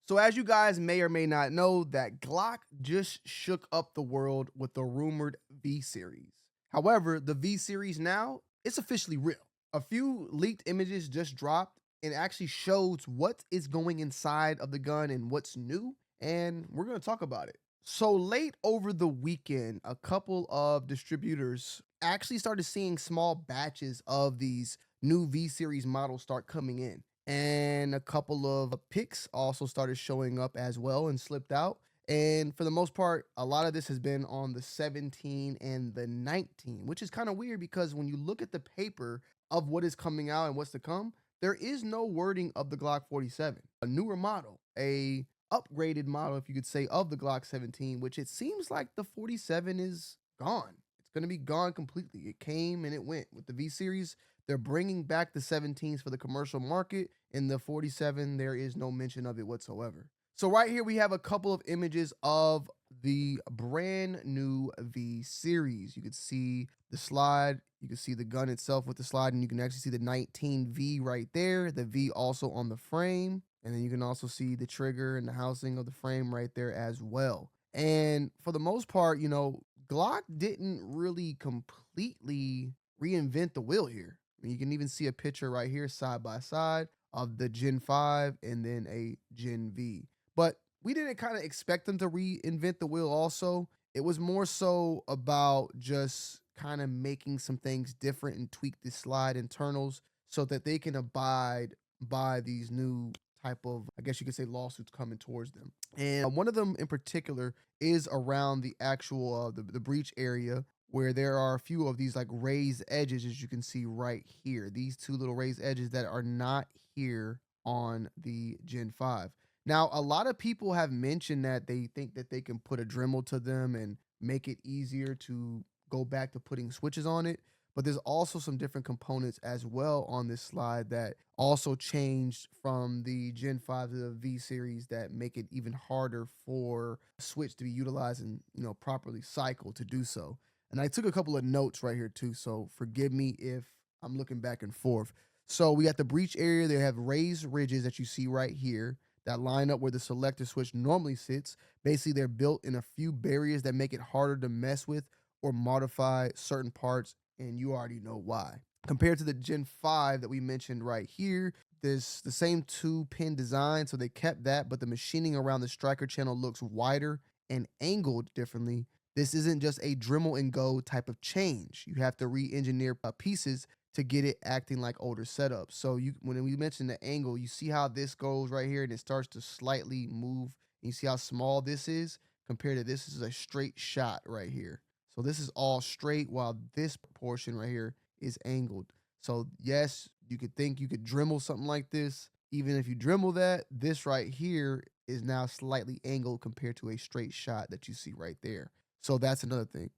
So as you guys may or may not know, that Glock just shook up the world with the rumored V series. However, the V series now, it's officially real. A few leaked images just dropped and actually shows what is going inside of the gun and what's new, and we're going to talk about it. So late over the weekend, a couple of distributors actually started seeing small batches of these new V series models start coming in, and a couple of picks also started showing up as well and slipped out. And for the most part, a lot of this has been on the 17 and the 19, which is kind of weird because when you look at the paper of what is coming out and what's to come, there is no wording of the Glock 47, a newer model, a upgraded model, if you could say, of the Glock 17, which it seems like the 47 is gone. It's going to be gone completely. It came and it went. With the V series, they're bringing back the 17s for the commercial market. In the 47, there is no mention of it whatsoever. So right here, we have a couple of images of the brand new V series. You could see the slide, you can see the gun itself with the slide, and you can actually see the 19V right there, the V also on the frame. And then you can also see the trigger and the housing of the frame right there as well. And for the most part, Glock didn't really completely reinvent the wheel here. I mean, you can even see a picture right here side by side of the Gen 5 and then a Gen V. But we didn't kind of expect them to reinvent the wheel also. It was more so about just kind of making some things different and tweak the slide internals so that they can abide by these new type of, I guess you could say, lawsuits coming towards them. And one of them in particular is around the actual the breach area, where there are a few of these like raised edges, as you can see right here. These two little raised edges that are not here on the Gen 5. Now, a lot of people have mentioned that they think that they can put a Dremel to them and make it easier to go back to putting switches on it. But there's also some different components as well on this slide that also changed from the Gen 5 to the V series that make it even harder for a switch to be utilized and properly cycled to do so. And I took a couple of notes right here too, so forgive me if I'm looking back and forth. So we got the breach area. They have raised ridges that you see right here that line up where the selector switch normally sits. Basically, they're built in a few barriers that make it harder to mess with or modify certain parts, and you already know why. Compared to the Gen 5 that we mentioned right here, there's the same two pin design, so they kept that, but the machining around the striker channel looks wider and angled differently. This isn't just a Dremel and go type of change. You have to re-engineer pieces to get it acting like older setups. So when we mention the angle, you see how this goes right here and it starts to slightly move. And you see how small this is compared to this is a straight shot right here. So this is all straight while this portion right here is angled. So yes, you could think you could Dremel something like this. Even if you Dremel that, this right here is now slightly angled compared to a straight shot that you see right there. So that's another thing.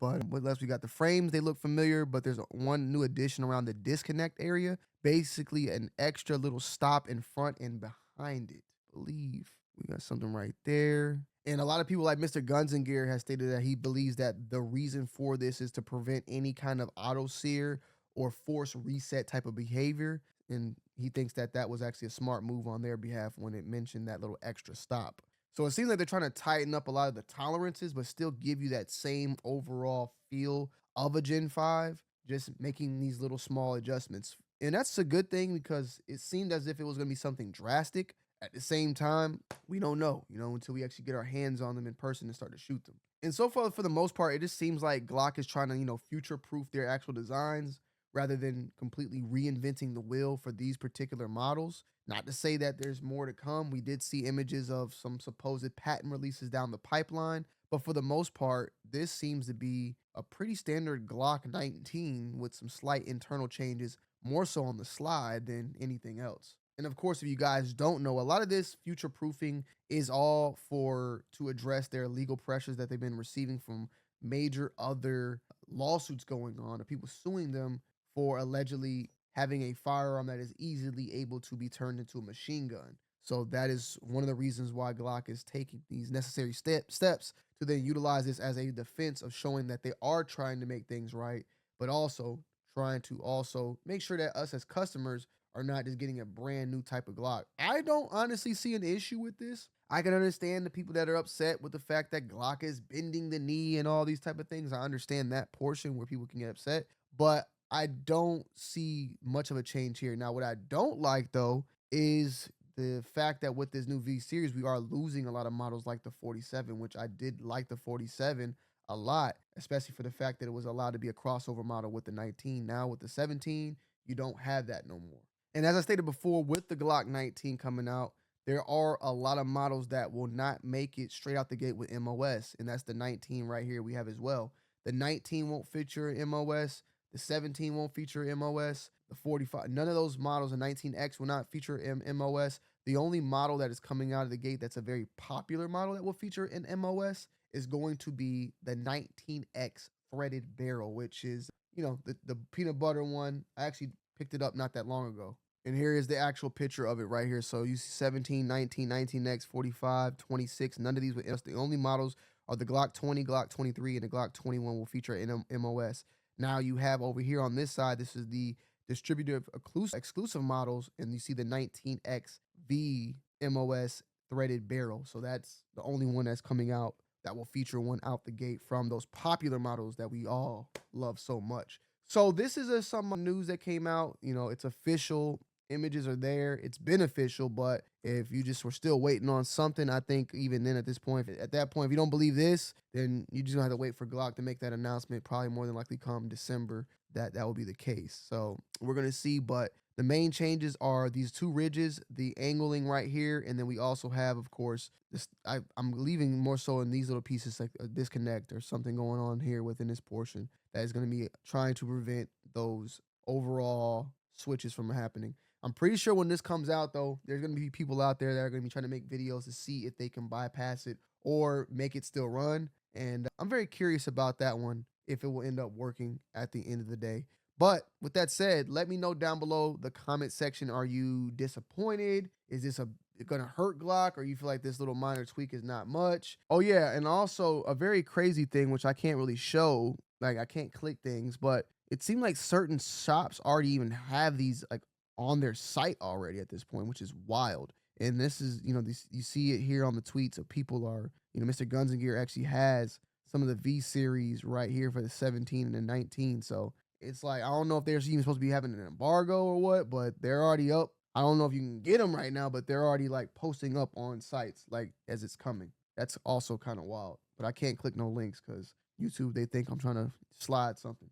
But what else we got? The frames, they look familiar, but there's one new addition around the disconnect area. Basically, an extra little stop in front and behind it. I believe we got something right there. And a lot of people like Mr. Guns and Gear has stated that he believes that the reason for this is to prevent any kind of auto sear or force reset type of behavior. And he thinks that that was actually a smart move on their behalf when it mentioned that little extra stop. So it seems like they're trying to tighten up a lot of the tolerances, but still give you that same overall feel of a Gen 5, just making these little small adjustments. And that's a good thing because it seemed as if it was going to be something drastic. At the same time, we don't know, until we actually get our hands on them in person and start to shoot them. And so far, for the most part, it just seems like Glock is trying to, future proof their actual designs rather than completely reinventing the wheel for these particular models. Not to say that there's more to come. We did see images of some supposed patent releases down the pipeline, but for the most part, this seems to be a pretty standard Glock 19 with some slight internal changes, more so on the slide than anything else. And of course, if you guys don't know, a lot of this future proofing is all for to address their legal pressures that they've been receiving from major other lawsuits going on of people suing them for allegedly having a firearm that is easily able to be turned into a machine gun. So that is one of the reasons why Glock is taking these necessary steps to then utilize this as a defense of showing that they are trying to make things right, but also trying to also make sure that us as customers are not just getting a brand new type of Glock. I don't honestly see an issue with this. I can understand the people that are upset with the fact that Glock is bending the knee and all these type of things. I understand that portion where people can get upset, but I don't see much of a change here. Now, what I don't like though is the fact that with this new V series, we are losing a lot of models like the 47, which I did like the 47 a lot, especially for the fact that it was allowed to be a crossover model with the 19. Now with the 17, you don't have that no more. And as I stated before, with the Glock 19 coming out, there are a lot of models that will not make it straight out the gate with MOS, and that's the 19 right here we have as well. The 19 won't feature MOS. The 17 won't feature MOS. The 45, none of those models, the 19X will not feature MOS. The only model that is coming out of the gate that's a very popular model that will feature an MOS is going to be the 19X threaded barrel, which is, the peanut butter one. I actually picked it up not that long ago. And here is the actual picture of it right here. So you see 17, 19, 19X, 45, 26. None of these with MOS. The only models are the Glock 20, Glock 23, and the Glock 21 will feature an MOS. Now you have over here on this side, this is the distributive exclusive models, and you see the 19X V MOS threaded barrel. So that's the only one that's coming out that will feature one out the gate from those popular models that we all love so much. So this is some news that came out. It's official. Images are there. It's beneficial, but if you just were still waiting on something, I think even then at that point, if you don't believe this, then you just gonna have to wait for Glock to make that announcement. Probably more than likely come December that will be the case. So we're gonna see, but the main changes are these two ridges, the angling right here, and then we also have, of course, this. I'm leaving more so in these little pieces like a disconnect or something going on here within this portion that is going to be trying to prevent those overall switches from happening. I'm pretty sure when this comes out, though, there's going to be people out there that are going to be trying to make videos to see if they can bypass it or make it still run. And I'm very curious about that one, if it will end up working at the end of the day. But with that said, let me know down below the comment section. Are you disappointed? Is this gonna hurt Glock, or you feel like this little minor tweak is not much? Oh yeah, and also a very crazy thing which I can't really show, like I can't click things, but it seemed like certain shops already even have these like on their site already at this point, which is wild. And this is, you see it here on the tweets of people are, Mr. Guns and Gear actually has some of the V series right here for the 17 and the 19. So it's like, I don't know if they're even supposed to be having an embargo or what, but they're already up. I don't know if you can get them right now, but they're already like posting up on sites like as it's coming. That's also kind of wild, but I can't click no links because YouTube, they think I'm trying to slide something.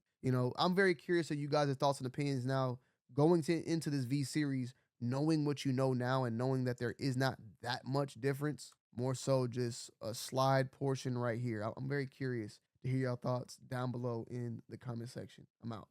I'm very curious of you guys' thoughts and opinions now going into this V series, knowing what you know now and knowing that there is not that much difference, more so just a slide portion right here. I'm very curious to hear your thoughts down below in the comment section. I'm out.